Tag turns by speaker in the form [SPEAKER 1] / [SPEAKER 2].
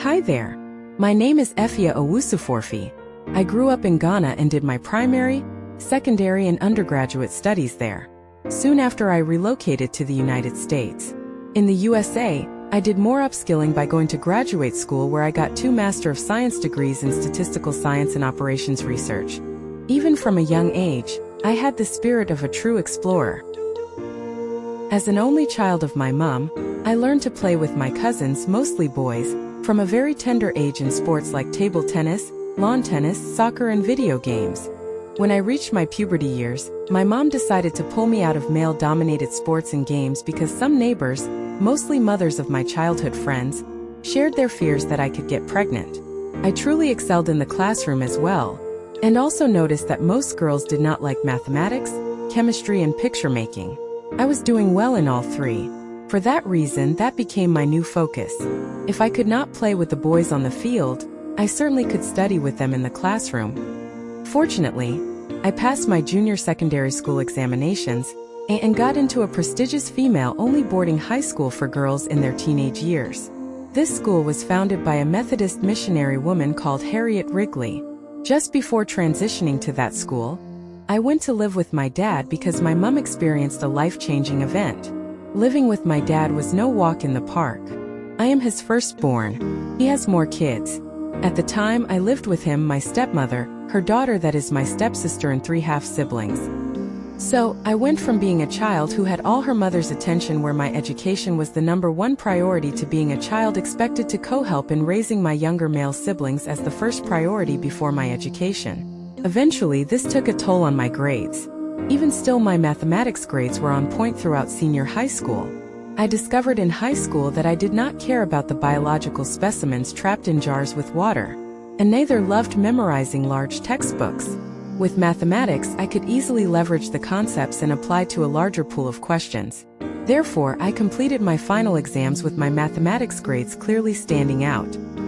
[SPEAKER 1] Hi there. My name is Efia Owusu-Forfie. I grew up in Ghana and did my primary, secondary and undergraduate studies there. Soon after I relocated to the United States. In the USA, I did more upskilling by going to graduate school where I got 2 Master of Science degrees in Statistical Science and Operations Research. Even from a young age, I had the spirit of a true explorer. As an only child of my mom, I learned to play with my cousins, mostly boys, from a very tender age in sports like table tennis, lawn tennis, soccer and video games. When I reached my puberty years, my mom decided to pull me out of male-dominated sports and games because some neighbors, mostly mothers of my childhood friends, shared their fears that I could get pregnant. I truly excelled in the classroom as well, and also noticed that most girls did not like mathematics, chemistry and picture making. I was doing well in all 3. For that reason, that became my new focus. If I could not play with the boys on the field, I certainly could study with them in the classroom. Fortunately, I passed my junior secondary school examinations and got into a prestigious female-only boarding high school for girls in their teenage years. This school was founded by a Methodist missionary woman called Harriet Wrigley. Just before transitioning to that school, I went to live with my dad because my mom experienced a life-changing event. Living with my dad was no walk in the park. I am his firstborn. He has more kids. At the time I lived with him, my stepmother, her daughter that is my stepsister and 3 half-siblings. So, I went from being a child who had all her mother's attention where my education was the #1 priority to being a child expected to co-help in raising my younger male siblings as the first priority before my education. Eventually, this took a toll on my grades. Even still, my mathematics grades were on point throughout senior high school. I discovered in high school that I did not care about the biological specimens trapped in jars with water, and neither loved memorizing large textbooks. With mathematics, I could easily leverage the concepts and apply to a larger pool of questions. Therefore, I completed my final exams with my mathematics grades clearly standing out.